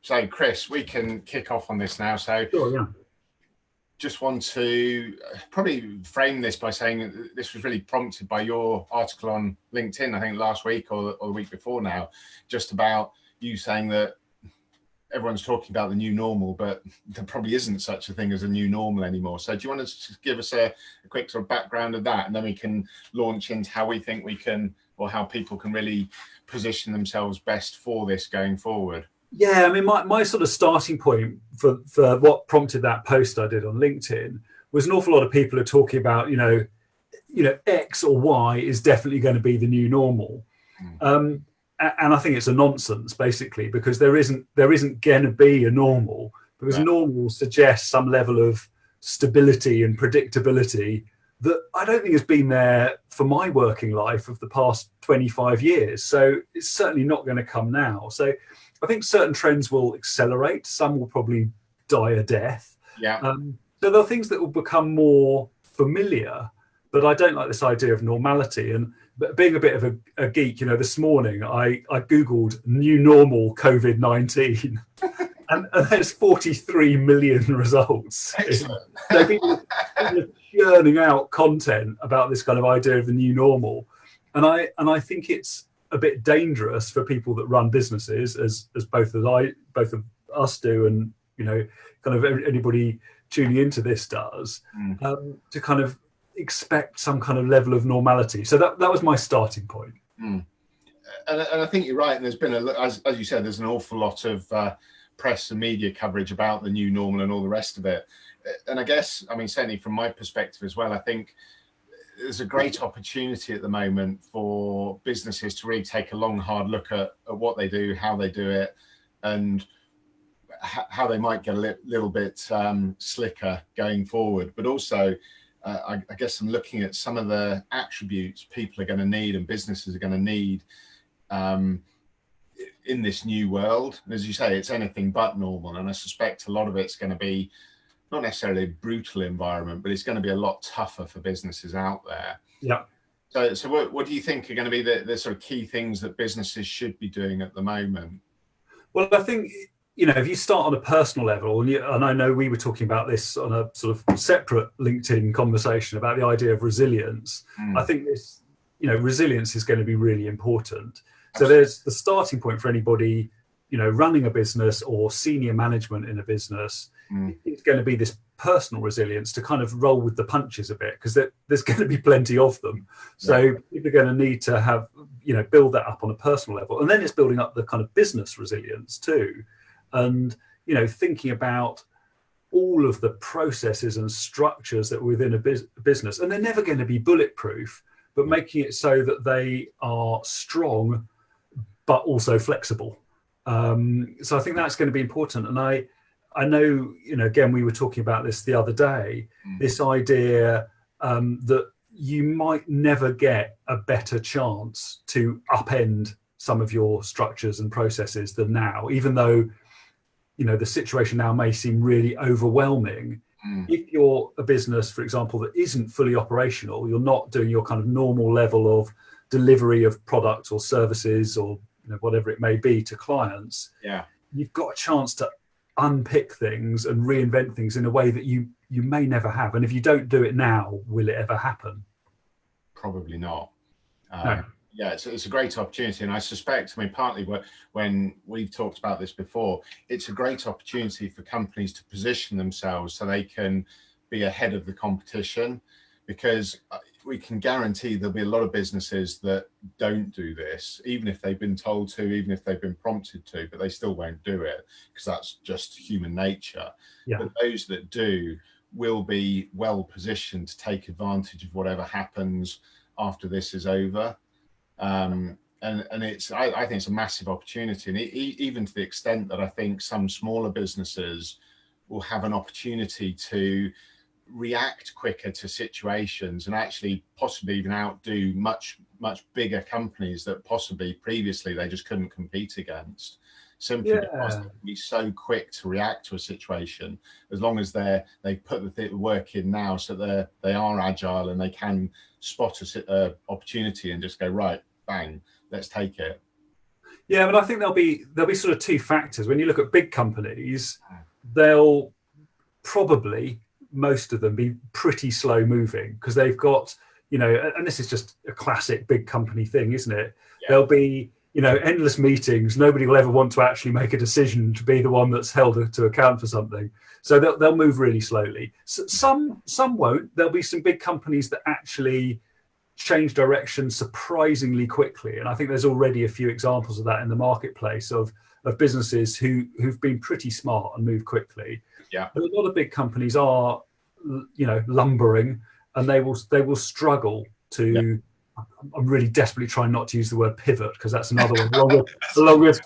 So, Chris, we can kick off on this now. So, sure, yeah. Just want to probably frame this by saying that this was really prompted by your article on LinkedIn, I think last week or the week before now, just about you saying that everyone's talking about the new normal, but there probably isn't such a thing as a new normal anymore. So do you want to give us a quick sort of background of that, and then we can launch into how we think we can, or how people can really position themselves best for this going forward? Yeah, I mean, my sort of starting point for what prompted that post I did on LinkedIn was an awful lot of people are talking about, X or Y is definitely going to be the new normal. And I think it's a nonsense, basically, because there isn't going to be a normal, because normal suggests some level of stability and predictability that I don't think has been there for my working life of the past 25 years. So it's certainly not going to come now. So I think certain trends will accelerate. Some will probably die a death. Yeah. So there are things that will become more familiar, but I don't like this idea of normality. And being a bit of a geek, this morning I Googled new normal COVID-19 and there's 43 million results. Excellent. So people are churning out content about this kind of idea of the new normal. And I think it's a bit dangerous for people that run businesses, as both of us do, and kind of anybody tuning into this does, to kind of expect some kind of level of normality. So that was my starting point. And I think you're right. And there's been as you said, there's an awful lot of press and media coverage about the new normal and all the rest of it. And I guess, I mean, certainly from my perspective as well, I think there's a great opportunity at the moment for businesses to really take a long, hard look at what they do, how they do it, and how they might get a little bit slicker going forward. But also, I guess I'm looking at some of the attributes people are going to need and businesses are going to need in this new world. And as you say, it's anything but normal. And I suspect a lot of it's going to be not necessarily a brutal environment, but it's going to be a lot tougher for businesses out there. Yeah. So what do you think are going to be the sort of key things that businesses should be doing at the moment? Well, I think, if you start on a personal level, and I know we were talking about this on a sort of separate LinkedIn conversation about the idea of resilience. I think this, resilience is going to be really important. So there's the starting point for anybody, running a business or senior management in a business. It's going to be this personal resilience to kind of roll with the punches a bit, because there's going to be plenty of them. So people are going to need to have, build that up on a personal level. And then it's building up the kind of business resilience too. And, thinking about all of the processes and structures that are within a business. And they're never going to be bulletproof, but making it so that they are strong, but also flexible. So I think that's going to be important. And I know, again, we were talking about this the other day, this idea that you might never get a better chance to upend some of your structures and processes than now, even though, the situation now may seem really overwhelming. If you're a business, for example, that isn't fully operational, you're not doing your kind of normal level of delivery of products or services or whatever it may be to clients, you've got a chance to unpick things and reinvent things in a way that you may never have. And if you don't do it now, will it ever happen? Probably not. No. Yeah, it's a great opportunity. And I suspect, partly when we've talked about this before, it's a great opportunity for companies to position themselves so they can be ahead of the competition, because we can guarantee there'll be a lot of businesses that don't do this, even if they've been told to, even if they've been prompted to, but they still won't do it because that's just human nature. But those that do will be well positioned to take advantage of whatever happens after this is over. And it's, I think it's a massive opportunity, and even to the extent that I think some smaller businesses will have an opportunity to react quicker to situations and actually possibly even outdo much bigger companies that possibly previously they just couldn't compete against, simply because they can be so quick to react to a situation, as long as they put the work in now, so that they are agile and they can spot a opportunity and just go, right, bang, let's take it. Yeah, but I think there'll be sort of two factors. When you look at big companies, they'll probably, most of them, be pretty slow moving because they've got, and this is just a classic big company thing, isn't it? Yeah. There'll be, endless meetings. Nobody will ever want to actually make a decision to be the one that's held to account for something. So they'll move really slowly. Some won't. There'll be some big companies that actually change direction surprisingly quickly, and I think there's already a few examples of that in the marketplace of businesses who've been pretty smart and moved quickly. Yeah, but a lot of big companies are, lumbering, and they will struggle to. Yeah. I'm really desperately trying not to use the word pivot because that's another one. along with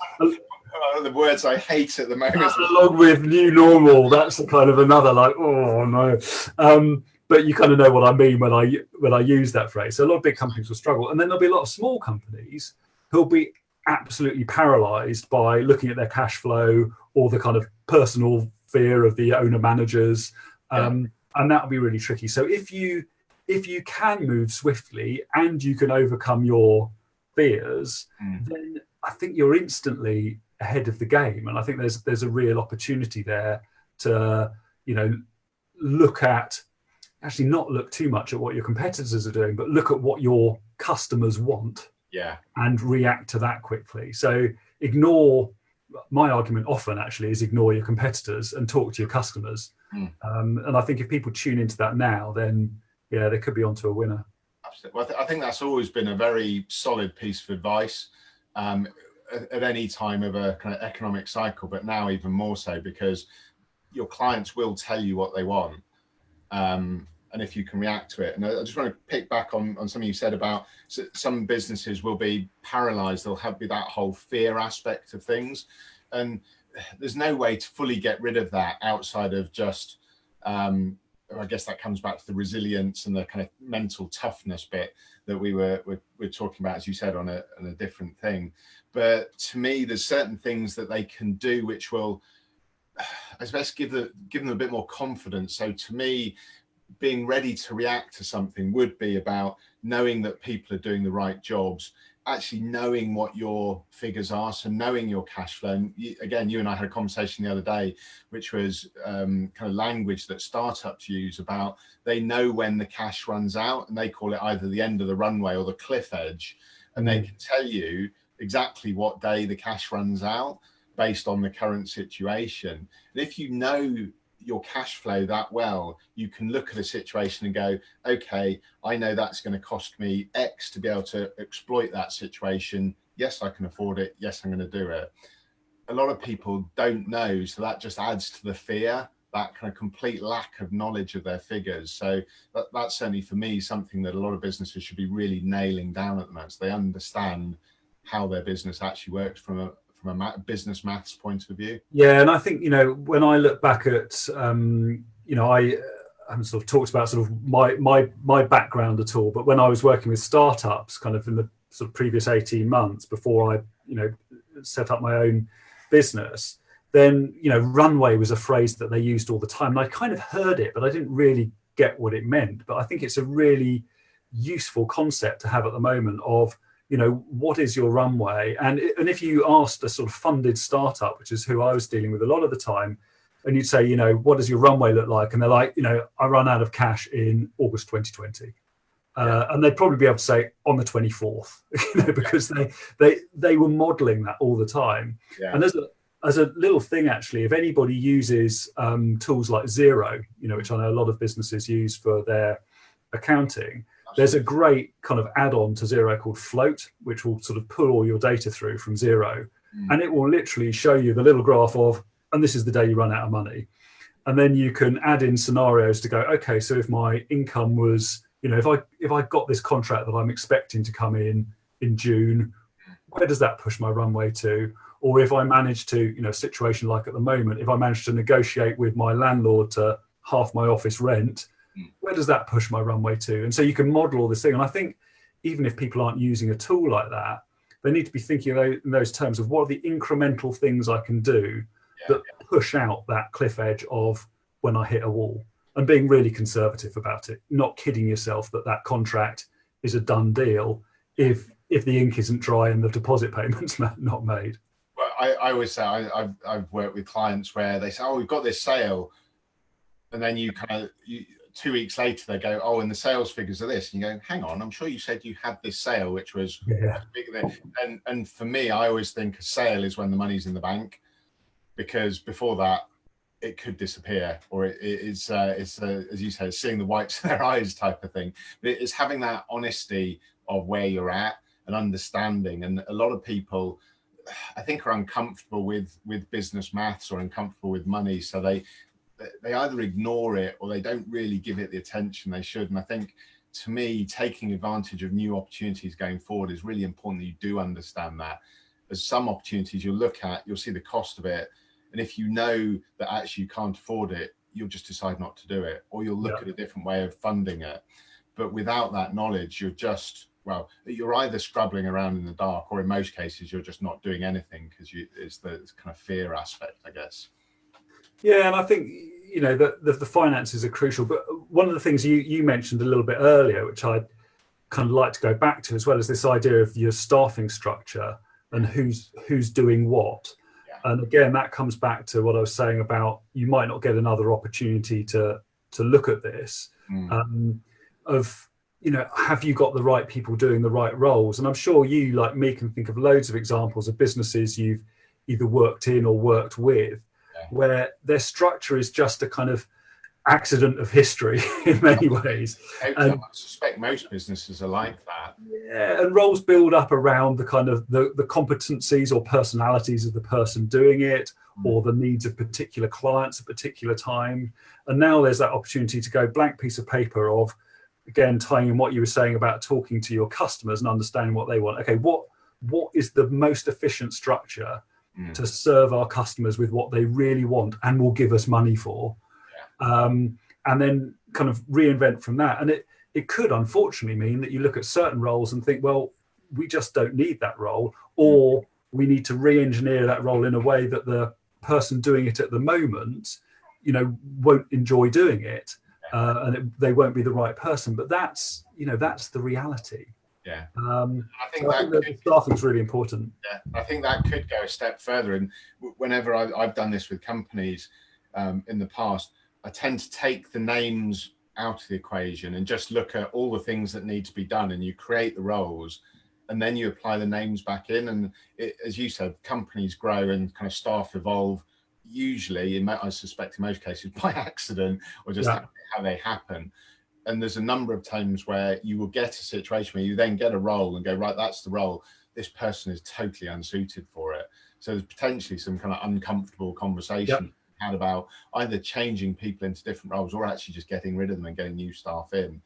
the words I hate at the moment. Along with new normal, that's the kind of another oh no. But you kind of know what I mean when I use that phrase. So a lot of big companies will struggle, and then there'll be a lot of small companies who'll be absolutely paralyzed by looking at their cash flow or the kind of personal fear of the owner managers, and that'll be really tricky. So if you can move swiftly and you can overcome your fears, then I think you're instantly ahead of the game. And I think there's a real opportunity there to, look at, actually not look too much at what your competitors are doing, but look at what your customers want, and react to that quickly. So my argument often actually is ignore your competitors and talk to your customers. And I think if people tune into that now, then they could be onto a winner. Absolutely. Well, I think that's always been a very solid piece of advice at any time of a kind of economic cycle, but now even more so, because your clients will tell you what they want. And if you can react to it. And I just want to pick back on something you said about some businesses will be paralyzed. They'll be that whole fear aspect of things. And there's no way to fully get rid of that outside of just, I guess that comes back to the resilience and the kind of mental toughness bit that we're talking about, as you said, on a different thing. But to me, there's certain things that they can do which will, I suppose, give them a bit more confidence. So to me, being ready to react to something would be about knowing that people are doing the right jobs, actually knowing what your figures are, so knowing your cash flow. And again, you and I had a conversation the other day, which was kind of language that startups use about they know when the cash runs out, and they call it either the end of the runway or the cliff edge, and they can tell you exactly what day the cash runs out based on the current situation. And if you know your cash flow that well, you can look at a situation and go, okay, I know that's going to cost me X to be able to exploit that situation. Yes, I can afford it. Yes, I'm going to do it. A lot of people don't know, so that just adds to the fear, that kind of complete lack of knowledge of their figures. So that's certainly for me something that a lot of businesses should be really nailing down at the moment, so they understand how their business actually works from a business maths point of view. Yeah, and I think, when I look back at, I haven't sort of talked about sort of my background at all, but when I was working with startups kind of in the sort of previous 18 months before I, set up my own business, then, runway was a phrase that they used all the time. And I kind of heard it, but I didn't really get what it meant. But I think it's a really useful concept to have at the moment of, what is your runway? And if you asked a sort of funded startup, which is who I was dealing with a lot of the time, and you'd say, what does your runway look like? And they're like, I run out of cash in August 2020. And they'd probably be able to say on the 24th, because they were modeling that all the time. Yeah. And as a little thing, actually, if anybody uses tools like Xero, which I know a lot of businesses use for their accounting, there's a great kind of add-on to Xero called Float, which will sort of pull all your data through from Xero. And it will literally show you the little graph of, and this is the day you run out of money. And then you can add in scenarios to go, okay, so if my income was, if I got this contract that I'm expecting to come in June, where does that push my runway to? Or if I manage to, a situation like at the moment, if I manage to negotiate with my landlord to half my office rent, where does that push my runway to? And so you can model all this thing. And I think even if people aren't using a tool like that, they need to be thinking in those terms of what are the incremental things I can do that push out that cliff edge of when I hit a wall, and being really conservative about it, not kidding yourself that contract is a done deal if if the ink isn't dry and the deposit payment's not made. Well, I always say I've worked with clients where they say, "Oh, we've got this sale," and then you 2 weeks later they go, "Oh, and the sales figures are this," and you go, "Hang on, I'm sure you said you had this sale, which was bigger." And for me, I always think a sale is when the money's in the bank, because before that, it could disappear, or it's as you say, seeing the whites of their eyes type of thing. But it's having that honesty of where you're at and understanding. And a lot of people, I think, are uncomfortable with business maths or uncomfortable with money, so they either ignore it or they don't really give it the attention they should. And I think, to me, taking advantage of new opportunities going forward is really important that you do understand that. As some opportunities you'll look at, you'll see the cost of it, and if you know that actually you can't afford it, you'll just decide not to do it, or you'll look at a different way of funding it. But without that knowledge, you're either scrabbling around in the dark, or in most cases you're just not doing anything, because it's the kind of fear aspect, I guess. Yeah, and I think, the finances are crucial. But one of the things you mentioned a little bit earlier, which I'd kind of like to go back to, as well as this idea of your staffing structure and who's doing what. Yeah. And again, that comes back to what I was saying about you might not get another opportunity to look at this. Have you got the right people doing the right roles? And I'm sure you, like me, can think of loads of examples of businesses you've either worked in or worked with, where their structure is just a kind of accident of history in many ways. I suspect most businesses are like that. Yeah, and roles build up around the kind of the competencies or personalities of the person doing it, or the needs of particular clients at a particular time. And now there's that opportunity to go blank piece of paper of, again, tying in what you were saying about talking to your customers and understanding what they want. Okay, what is the most efficient structure to serve our customers with what they really want and will give us money for? And then kind of reinvent from that. And it could unfortunately mean that you look at certain roles and think, well, we just don't need that role, or we need to re-engineer that role in a way that the person doing it at the moment, won't enjoy doing it. And they won't be the right person. But that's the reality. Yeah, I think that staffing is really important. Yeah, I think that could go a step further. And whenever I've done this with companies in the past, I tend to take the names out of the equation and just look at all the things that need to be done, and you create the roles, and then you apply the names back in. And as you said, companies grow and kind of staff evolve, usually, I suspect in most cases, by accident, or just how they happen. And there's a number of times where you will get a situation where you then get a role and go, right, that's the role. This person is totally unsuited for it. So there's potentially some kind of uncomfortable conversation had about either changing people into different roles, or actually just getting rid of them and getting new staff in,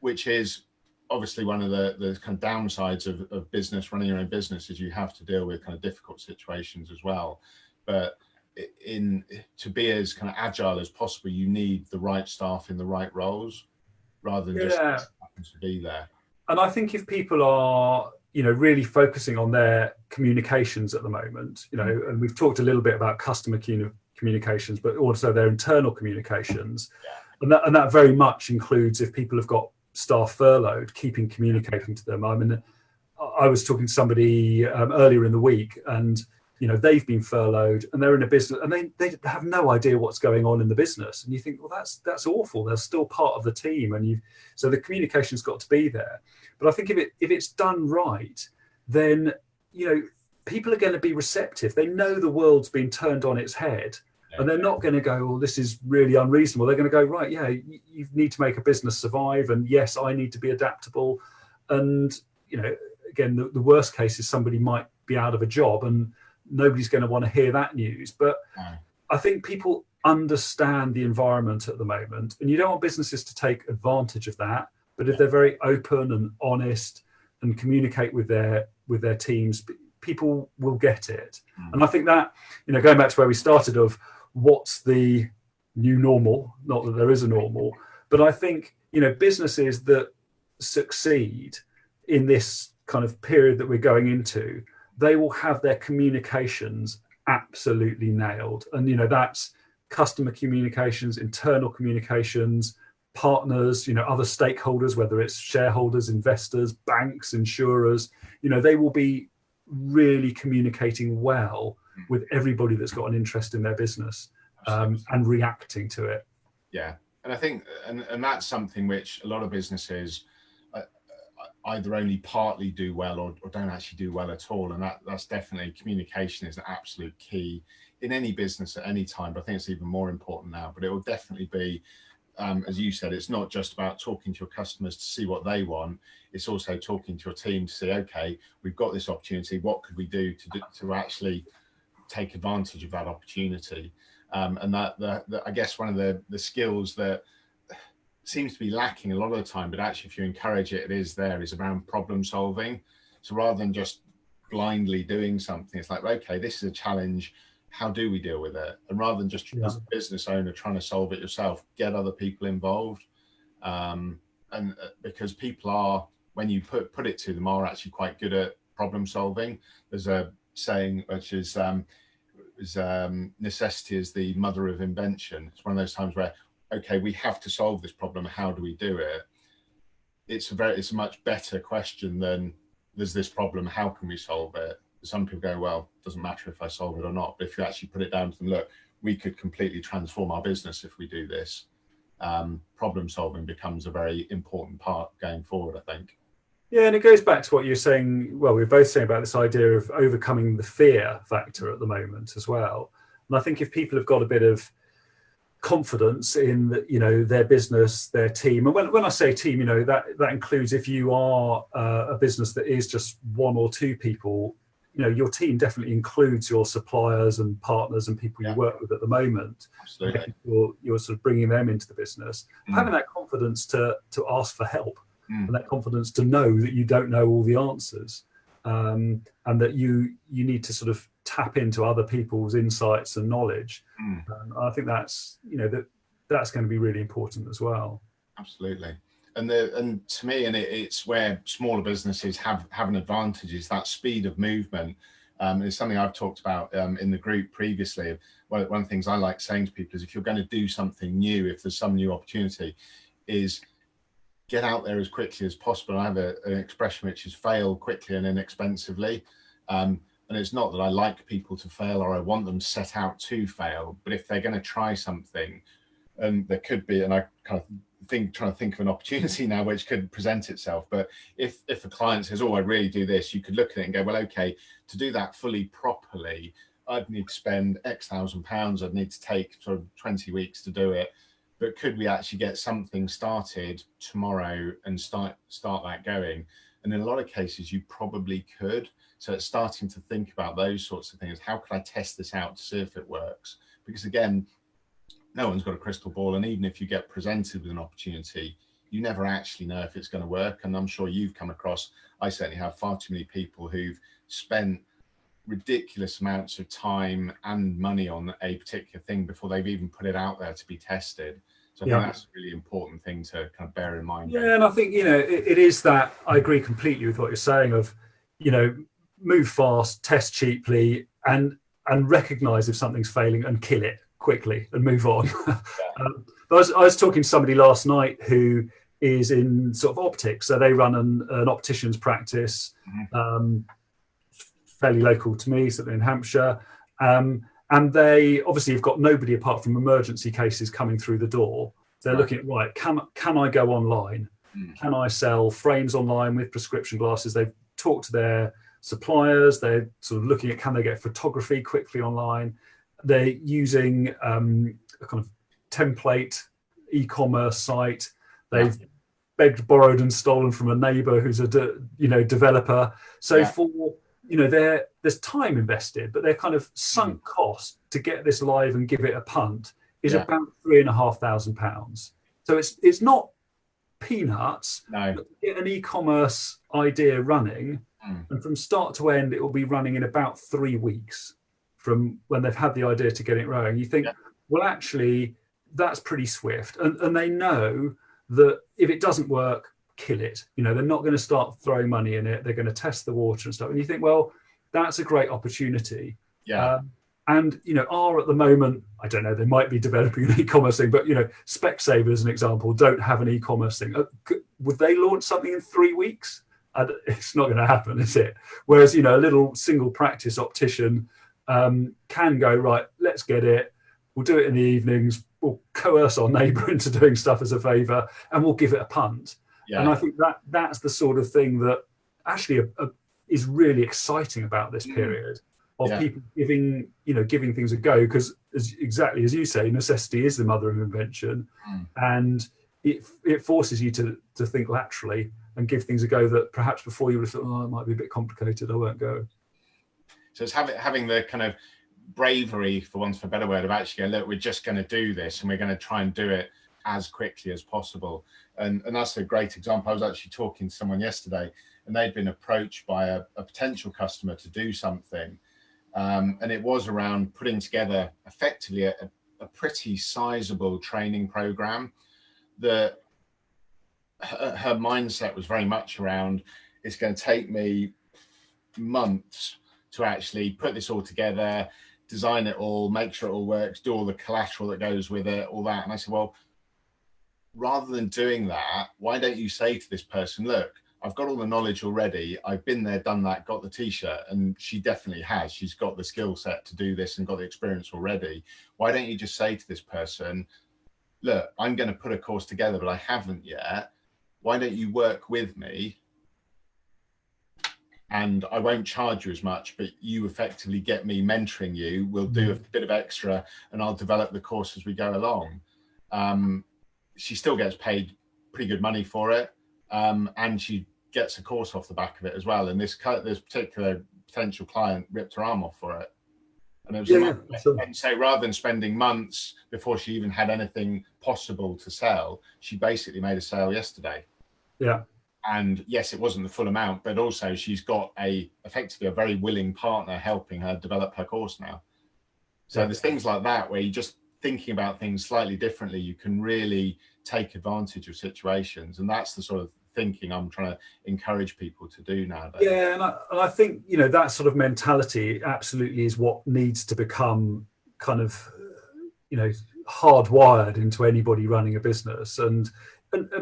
which is obviously one of the kind of downsides of business, running your own business, is you have to deal with kind of difficult situations as well. But to be as kind of agile as possible, you need the right staff in the right roles, rather than just happen to be there. And I think if people are, really focusing on their communications at the moment, and we've talked a little bit about customer communications, but also their internal communications, and that very much includes if people have got staff furloughed, keeping communicating to them. I mean, I was talking to somebody earlier in the week, and they've been furloughed and they're in a business and they have no idea what's going on in the business. And you think, well, that's awful. They're still part of the team. So the communication's got to be there. But I think if it's done right, then, people are going to be receptive. They know the world's been turned on its head, and they're not going to go, well, this is really unreasonable. They're going to go, right, you need to make a business survive. And yes, I need to be adaptable. And, again, the worst case is somebody might be out of a job, and nobody's going to want to hear that news. But I think people understand the environment at the moment, and you don't want businesses to take advantage of that. But if they're very open and honest and communicate with their teams, people will get it. And I think that, going back to where we started of what's the new normal, not that there is a normal, but I think, businesses that succeed in this kind of period that we're going into, they will have their communications absolutely nailed. And, that's customer communications, internal communications, partners, other stakeholders, whether it's shareholders, investors, banks, insurers, they will be really communicating well with everybody that's got an interest in their business, and reacting to it. Yeah. And I think, and that's something which a lot of businesses either only partly do well or don't actually do well at all. And that's definitely, communication is an absolute key in any business at any time. But I think it's even more important now. But it will definitely be, as you said, it's not just about talking to your customers to see what they want. It's also talking to your team to say, okay, we've got this opportunity. What could we do to actually take advantage of that opportunity? And that I guess one of the skills that seems to be lacking a lot of the time, but actually if you encourage it, is around problem solving. So rather than just blindly doing something, it's like, okay, this is a challenge, how do we deal with it? And rather than just as a business owner trying to solve it yourself, get other people involved. And because people are, when you put it to them, are actually quite good at problem solving. There's a saying which is necessity is the mother of invention. It's one of those times where, okay, we have to solve this problem. How do we do it? It's a much better question than there's this problem. How can we solve it? Some people go, well, it doesn't matter if I solve it or not. But if you actually put it down to them, look, we could completely transform our business if we do this. Problem solving becomes a very important part going forward, I think. Yeah, and it goes back to what you're saying. Well, we're both saying about this idea of overcoming the fear factor at the moment as well. And I think if people have got a bit of confidence in their business, their team, and when I say team, that includes if you are a business that is just one or two people, your team definitely includes your suppliers and partners and people you work with at the moment. Absolutely. You're sort of bringing them into the business, having that confidence to ask for help, and that confidence to know that you don't know all the answers, and that you need to sort of tap into other people's insights and knowledge. I think that's that's going to be really important as well. Absolutely. And to me, and it's where smaller businesses have an advantage, is that speed of movement. It's something I've talked about in the group previously. One of the things I like saying to people is, if you're going to do something new, if there's some new opportunity, is get out there as quickly as possible. I have an expression which is fail quickly and inexpensively. And it's not that I like people to fail or I want them set out to fail, but if they're going to try something, and there could be, and I kind of trying to think of an opportunity now which could present itself. But if a client says, oh, I really do this, you could look at it and go, well, okay, to do that fully properly, I'd need to spend X £1,000. I'd need to take sort of 20 weeks to do it. But could we actually get something started tomorrow and start that going? And in a lot of cases, you probably could. So it's starting to think about those sorts of things. How can I test this out to see if it works? Because again, no one's got a crystal ball. And even if you get presented with an opportunity, you never actually know if it's going to work. And I'm sure you've come across, I certainly have, far too many people who've spent ridiculous amounts of time and money on a particular thing before they've even put it out there to be tested. So I think that's a really important thing to kind of bear in mind. Yeah, and I think, it is that, I agree completely with what you're saying of, move fast, test cheaply, and recognize if something's failing and kill it quickly and move on. But I was talking to somebody last night who is in sort of optics. So they run an optician's practice, fairly local to me, so in Hampshire. And they obviously have got nobody apart from emergency cases coming through the door. They're looking at, right, can I go online? Can I sell frames online with prescription glasses? They've talked to their suppliers. They're sort of looking at, can they get photography quickly online? They're using a kind of template e-commerce site. They've begged, borrowed, and stolen from a neighbour who's a developer. So for there's time invested, but their kind of sunk cost to get this live and give it a punt is about £3,500. So it's not peanuts. No. But to get an e-commerce idea running, and from start to end, it will be running in about 3 weeks from when they've had the idea to get it running. You think, well, actually, that's pretty swift. And they know that if it doesn't work, kill it. They're not going to start throwing money in it. They're going to test the water and stuff. And you think, well, that's a great opportunity. and are at the moment, I don't know, they might be developing an e-commerce thing, but Specsavers, as an example, don't have an e-commerce thing. Would they launch something in 3 weeks? It's not going to happen, is it? Whereas a little single practice optician can go, right, let's get it, we'll do it in the evenings, we'll coerce our neighbour into doing stuff as a favour, and we'll give it a punt. Yeah. And I think that's the sort of thing that actually is really exciting about this period of people giving things a go, because exactly as you say, necessity is the mother of invention, and it forces you to think laterally and give things a go that perhaps before you would have thought, oh, it might be a bit complicated, I won't go. So it's having the kind of bravery, for want of a better word, of actually going, look, we're just going to do this and we're going to try and do it as quickly as possible. And that's a great example. I was actually talking to someone yesterday, and they'd been approached by a potential customer to do something. And it was around putting together effectively a pretty sizable training program. That her mindset was very much around, it's going to take me months to actually put this all together, design it all, make sure it all works, do all the collateral that goes with it, all that. And I said, well, rather than doing that, why don't you say to this person, look, I've got all the knowledge already. I've been there, done that, got the t-shirt. And she definitely has. She's got the skill set to do this and got the experience already. Why don't you just say to this person, look, I'm going to put a course together, but I haven't yet. Why don't you work with me? And I won't charge you as much, but you effectively get me mentoring you. We'll do a bit of extra and I'll develop the course as we go along. She still gets paid pretty good money for it. And she gets a course off the back of it as well. And this particular potential client ripped her arm off for it. And it was and so rather than spending months before she even had anything possible to sell, she basically made a sale yesterday. Yeah. And yes, it wasn't the full amount, but also she's got effectively a very willing partner helping her develop her course now. So there's things like that where you're just thinking about things slightly differently. You can really take advantage of situations. And that's the sort of thinking I'm trying to encourage people to do nowadays. Yeah, and I think, that sort of mentality absolutely is what needs to become kind of, hardwired into anybody running a business, and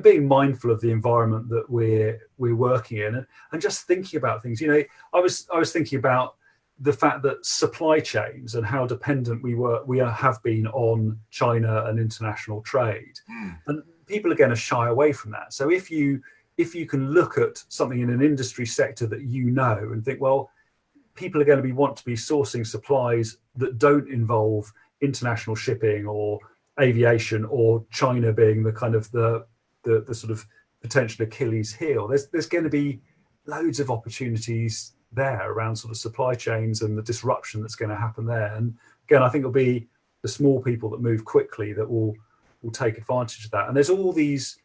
being mindful of the environment that we're working in, and just thinking about things. I was thinking about the fact that supply chains and how dependent we have been on China and international trade, and people are going to shy away from that. So if you can look at something in an industry sector that and think, well, people are going to want to be sourcing supplies that don't involve international shipping or aviation, or China being the kind of the sort of potential Achilles heel. There's going to be loads of opportunities there around sort of supply chains and the disruption that's going to happen there. And again, I think it'll be the small people that move quickly that will take advantage of that. And there's all these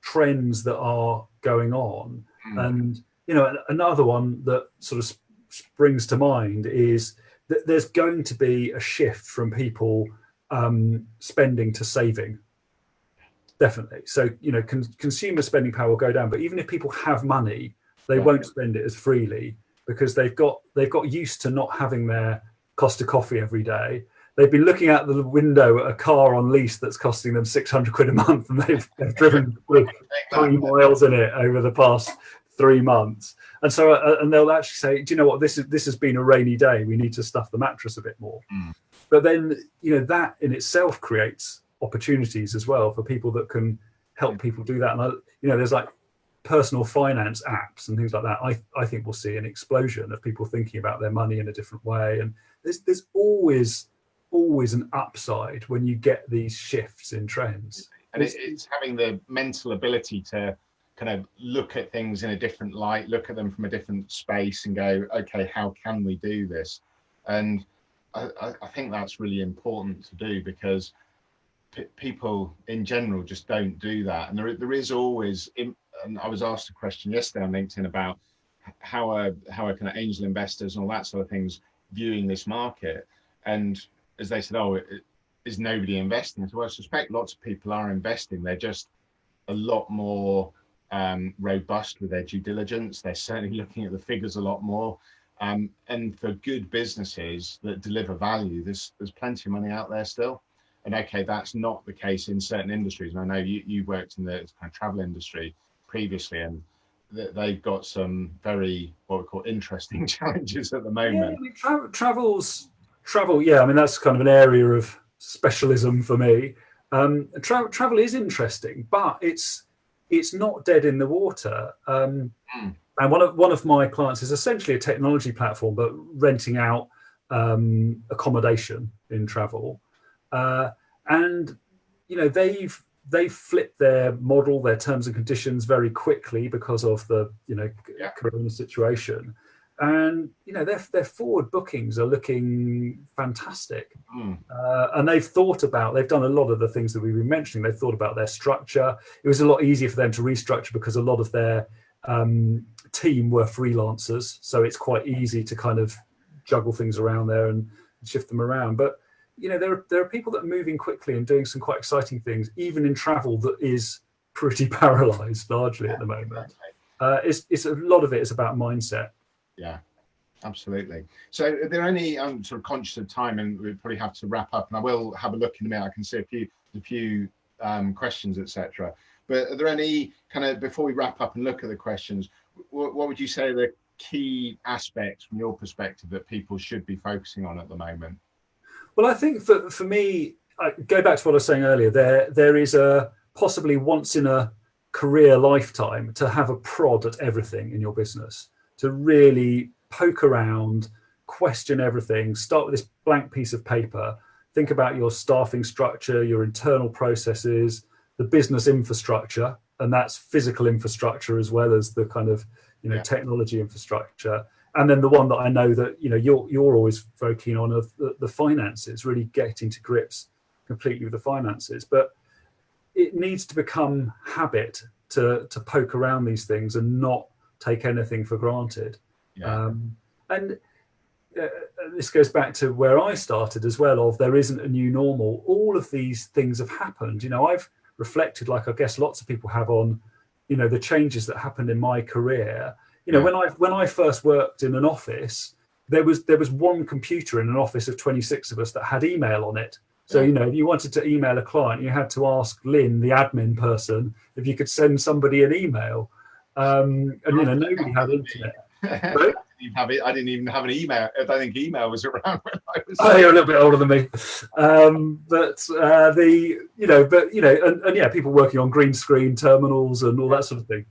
trends that are going on. And another one that sort of springs to mind is that there's going to be a shift from people spending to saving. Definitely. So consumer spending power will go down, but even if people have money, they won't spend it as freely, because they've got used to not having their cost of coffee every day. They've been looking out the window at a car on lease that's costing them 600 quid a month, and they've driven 3 miles in it over the past 3 months. And so, and they'll actually say, do you know what, this has been a rainy day, we need to stuff the mattress a bit more. But then, that in itself creates opportunities as well for people that can help people do that. And there's like personal finance apps and things like that. I think we'll see an explosion of people thinking about their money in a different way. And there's always an upside when you get these shifts in trends. And it's having the mental ability to kind of look at things in a different light, look at them from a different space and go, okay, how can we do this? And I think that's really important to do, because people in general just don't do that. And there is always, and I was asked a question yesterday on LinkedIn about how are kind of angel investors and all that sort of things viewing this market. And as they said, is nobody investing? So I suspect lots of people are investing. They're just a lot more robust with their due diligence. They're certainly looking at the figures a lot more. And for good businesses that deliver value, there's plenty of money out there still. And okay, that's not the case in certain industries. And I know you worked in the kind of travel industry previously, and they've got some very, what we call, interesting challenges at the moment. Yeah, I mean, travel. Yeah, I mean, that's kind of an area of specialism for me. Travel is interesting, but it's not dead in the water. And one of my clients is essentially a technology platform, but renting out accommodation in travel. And they've flipped their model, their terms and conditions very quickly because of the corona situation. And their forward bookings are looking fantastic. And they've done a lot of the things that we've been mentioning. They've thought about their structure. It was a lot easier for them to restructure because a lot of their team were freelancers, so it's quite easy to kind of juggle things around there and shift them around. But there are people that are moving quickly and doing some quite exciting things, even in travel that is pretty paralyzed largely at the moment. It's a lot of it is about mindset. Yeah, absolutely. So are there any, I'm sort of conscious of time and we probably have to wrap up, and I will have a look in a minute. I can see a few questions, etc. But are there any kind of, before we wrap up and look at the questions, what would you say are the key aspects from your perspective that people should be focusing on at the moment? Well, I think for me, I go back to what I was saying earlier, there is a possibly once in a career lifetime to have a prod at everything in your business, to really poke around, question everything, start with this blank piece of paper, think about your staffing structure, your internal processes, the business infrastructure, and that's physical infrastructure as well as the kind of technology infrastructure. And then the one that I know that you're always very keen on of the finances, really getting to grips completely with the finances. But it needs to become habit to poke around these things and not take anything for granted. And this goes back to where I started as well, of there isn't a new normal. All of these things have happened. I've reflected, like I guess lots of people have, on the changes that happened in my career. When I first worked in an office, there was one computer in an office of 26 of us that had email on it. So if you wanted to email a client, you had to ask Lynn, the admin person, if you could send somebody an email. And nobody had internet. I didn't even have an email. I don't think email was around when I was. Oh, you're a little bit older than me. People working on green screen terminals and all that sort of thing.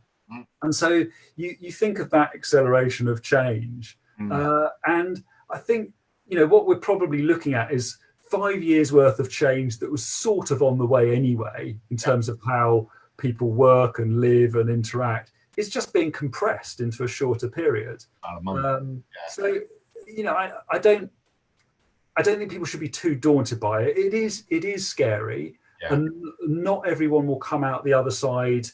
And so you think of that acceleration of change, and I think what we're probably looking at is 5 years worth of change that was sort of on the way anyway in terms of how people work and live and interact. It's just being compressed into a shorter period. So I don't think people should be too daunted by it. It is scary, and not everyone will come out the other side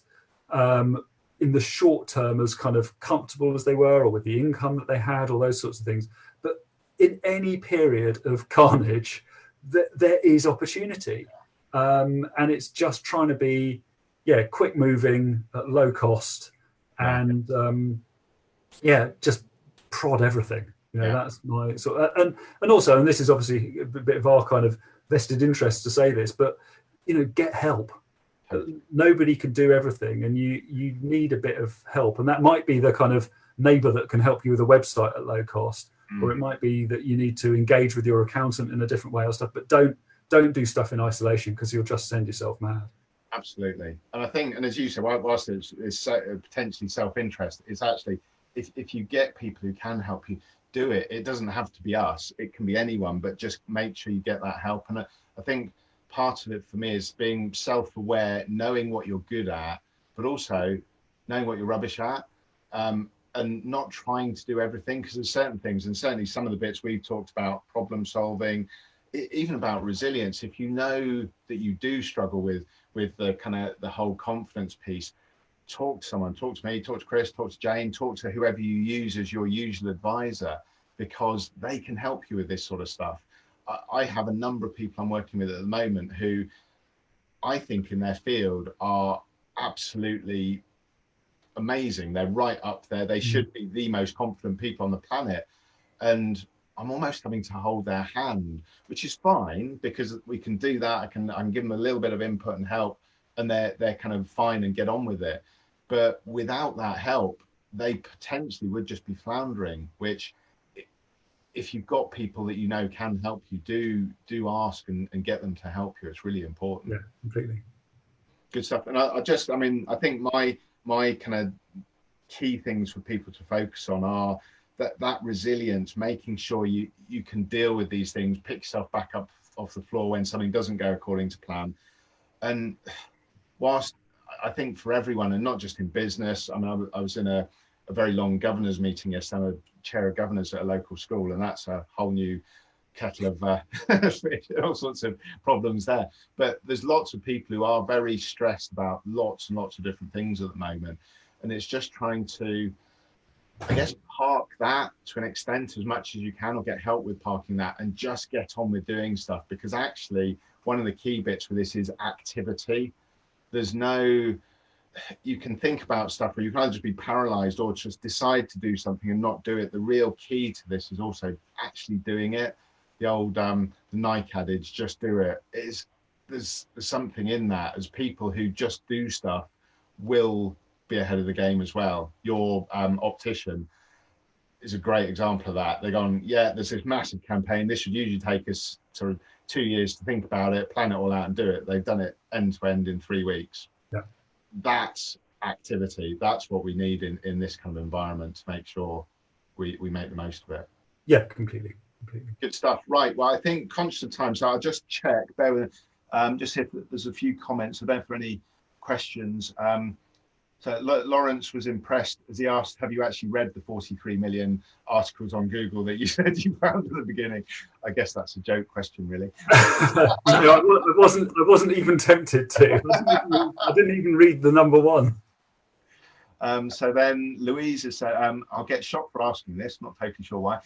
in the short term as kind of comfortable as they were, or with the income that they had, or those sorts of things. But in any period of carnage, there is opportunity, and it's just trying to be quick moving at low cost, and just prod everything. That's my sort of, and also, and this is obviously a bit of our kind of vested interest to say this, but get help. Nobody can do everything, and you need a bit of help, and that might be the kind of neighbor that can help you with a website at low cost, or it might be that you need to engage with your accountant in a different way or stuff. But don't do stuff in isolation, because you'll just send yourself mad. Absolutely. And I think, and as you said, whilst it's potentially self-interest, it's actually, if you get people who can help you do it, it doesn't have to be us, it can be anyone, but just make sure you get that help. And I think part of it for me is being self-aware, knowing what you're good at, but also knowing what you're rubbish at, and not trying to do everything, because there's certain things, and certainly some of the bits we've talked about, problem solving, even about resilience. If you know that you do struggle with the kind of the whole confidence piece, talk to someone, talk to me, talk to Chris, talk to Jane, talk to whoever you use as your usual advisor, because they can help you with this sort of stuff. I have a number of people I'm working with at the moment who I think in their field are absolutely amazing. They're right up there. They should be the most confident people on the planet. and I'm almost having to hold their hand, which is fine because we can do that. I can give them a little bit of input and help, and they're kind of fine and get on with it. But without that help, they potentially would just be floundering, which if you've got people that you know can help you, do ask and get them to help you. It's really important. Yeah, completely. Good stuff. And I think my kind of key things for people to focus on are that resilience, making sure you can deal with these things, pick yourself back up off the floor when something doesn't go according to plan. And whilst I think for everyone, and not just in business, I mean, I was in a very long governors meeting yesterday. I'm a chair of governors at a local school, and that's a whole new kettle of all sorts of problems there. But there's lots of people who are very stressed about lots and lots of different things at the moment, and it's just trying to, I guess, park that to an extent as much as you can, or get help with parking that, and just get on with doing stuff. Because actually, one of the key bits with this is activity. There's no, you can think about stuff, or you can either just be paralyzed or just decide to do something and not do it. The real key to this is also actually doing it. The old the Nike adage, just do it. There's something in that, as people who just do stuff will be ahead of the game as well. Your optician is a great example of that. They're going, yeah, there's this massive campaign. This should usually take us sort of 2 years to think about it, plan it all out and do it. They've done it end to end in 3 weeks. Yeah. That's activity. That's what we need in this kind of environment to make sure we make the most of it. Yeah, completely. Good stuff. Right. Well, I think conscious of time, so I'll just check. Bear with just see if there's a few comments. I don't know if there are any questions. So Lawrence was impressed as he asked, have you actually read the 43 million articles on Google that you said you found at the beginning? I guess that's a joke question, really. I wasn't even tempted to. I didn't even read the number one. So then Louise has said, I'll get shocked for asking this, not totally sure why.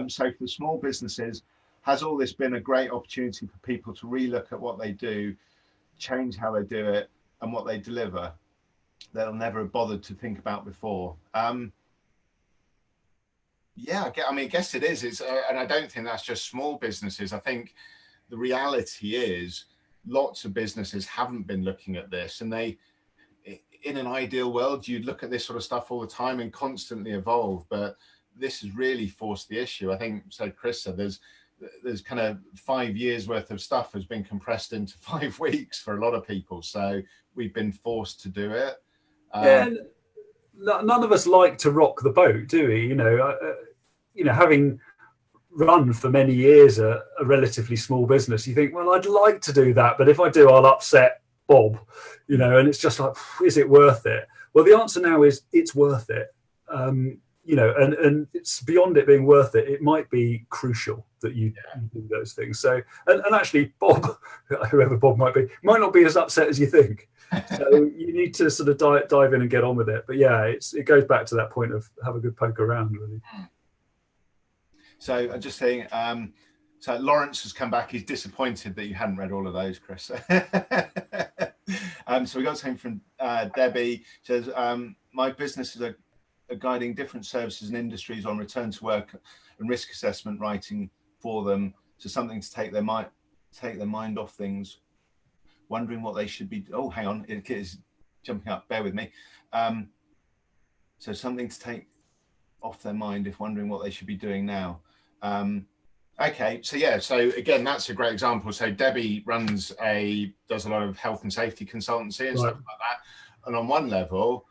So for small businesses, has all this been a great opportunity for people to relook at what they do, change how they do it, and what they deliver? They'll never have bothered to think about before. Yeah, I guess it is. It's and I don't think that's just small businesses. I think the reality is lots of businesses haven't been looking at this, and they, in an ideal world, you'd look at this sort of stuff all the time and constantly evolve. But this has really forced the issue. I think, so Chris said, there's kind of 5 years worth of stuff has been compressed into 5 weeks for a lot of people. So we've been forced to do it. Yeah, none of us like to rock the boat, do we? Having run for many years a relatively small business, you think, well, I'd like to do that, but if I do, I'll upset Bob, and it's just like, is it worth it? Well, the answer now is it's worth it. And it's beyond it being worth it. It might be crucial that you do those things. So, and actually, Bob, whoever Bob might be, might not be as upset as you think. So you need to sort of dive in and get on with it. But yeah, it goes back to that point of have a good poke around, really. So I'm just saying, so Lawrence has come back. He's disappointed that you hadn't read all of those, Chris. So we got something from Debbie. She says, my businesses are guiding different services and industries on return to work and risk assessment writing for them, to something to take their mind off things, wondering what they should be. Oh, hang on, it is jumping up. Bear with me. So something to take off their mind if wondering what they should be doing now. Okay, so yeah, so again, that's a great example. So Debbie does a lot of health and safety consultancy and stuff like that. And on one level,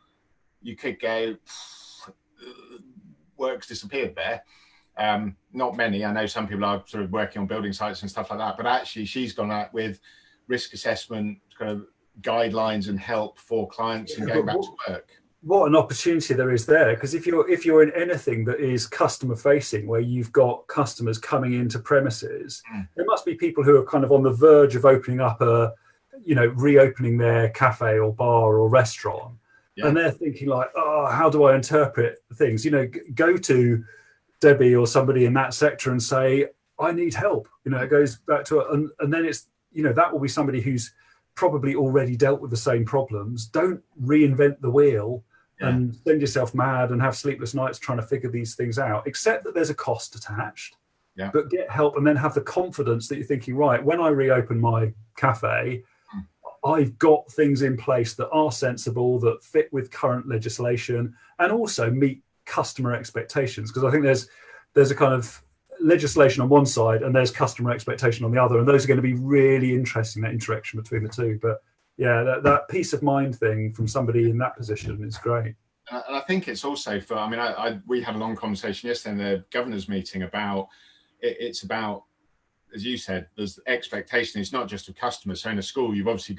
you could go, work's disappeared there. Not many. I know some people are sort of working on building sites and stuff like that, but actually she's gone out with risk assessment kind of guidelines and help for clients and going back to work. What an opportunity there is there, because if you're in anything that is customer facing, where you've got customers coming into premises, there must be people who are kind of on the verge of opening up reopening their cafe or bar or restaurant. Yeah. And they're thinking like, oh, how do I interpret things? Go to Debbie or somebody in that sector and say, I need help. It goes back to it. And then it's, that will be somebody who's probably already dealt with the same problems. Don't reinvent the wheel. and send yourself mad and have sleepless nights trying to figure these things out, except that there's a cost attached. But get help, and then have the confidence that you're thinking, right, when I reopen my cafe, I've got things in place that are sensible, that fit with current legislation, and also meet customer expectations. Because I think there's a kind of legislation on one side and there's customer expectation on the other, and those are going to be really interesting, that interaction between the two. But yeah, that peace of mind thing from somebody in that position is great. And I think it's also for, I mean, we had a long conversation yesterday in the governor's meeting about, it's about, as you said, there's expectation. It's not just of customers. So in a school, you've obviously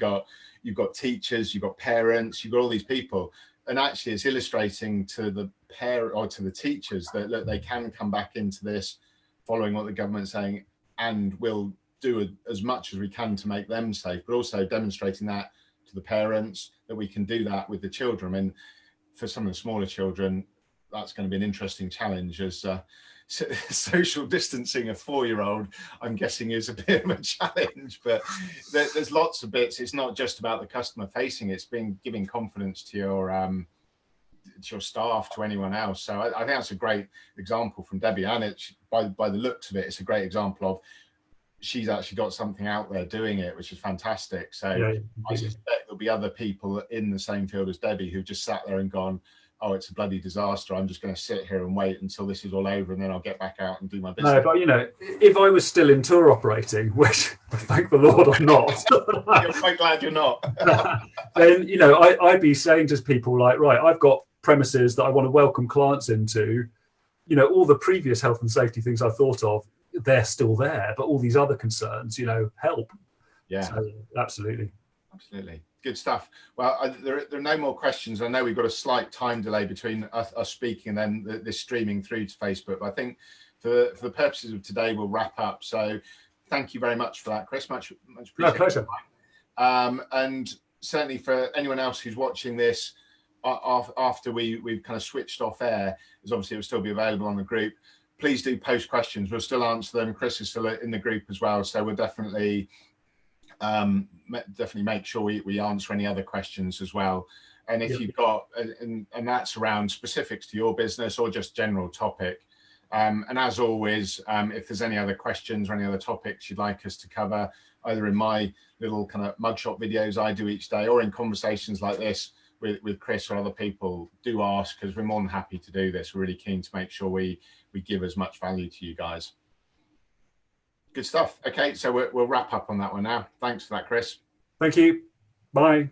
you've got teachers, you've got parents, you've got all these people. And actually it's illustrating to the parent or to the teachers that, look, they can come back into this following what the government's saying, and we'll do as much as we can to make them safe, but also demonstrating that to the parents, that we can do that with the children. I mean, for some of the smaller children, that's going to be an interesting challenge, as social distancing a 4-year-old, I'm guessing, is a bit of a challenge. But there's lots of bits. It's not just about the customer facing, it's been giving confidence to your staff, to anyone else. So I think that's a great example from Debbie, and it's by the looks of it, it's a great example of she's actually got something out there doing it, which is fantastic. So I suspect there'll be other people in the same field as Debbie who just sat there and gone, oh, it's a bloody disaster, I'm just going to sit here and wait until this is all over, and then I'll get back out and do my business. No, but you know, if I was still in tour operating, which thank the Lord I'm not. I'm quite glad you're not. Then, you know, I'd be saying to people like, right, I've got premises that I want to welcome clients into. You know, all the previous health and safety things I thought of, they're still there, but all these other concerns, you know, help. Yeah, so, absolutely. Good stuff. Well, there are no more questions. I know we've got a slight time delay between us speaking and then this streaming through to Facebook. But I think for the purposes of today, we'll wrap up. So thank you very much for that, Chris. Much appreciated. My pleasure. And certainly for anyone else who's watching this after we've kind of switched off air, as obviously it will still be available on the group, please do post questions. We'll still answer them. Chris is still in the group as well. So we'll definitely make sure we answer any other questions as well. And if you've got, and that's around specifics to your business or just general topic. And as always, if there's any other questions or any other topics you'd like us to cover, either in my little kind of mugshot videos I do each day, or in conversations like this with Chris or other people, do ask, because we're more than happy to do this. We're really keen to make sure we give as much value to you guys. Good stuff. Okay, so we'll wrap up on that one now. Thanks for that, Chris. Thank you. Bye.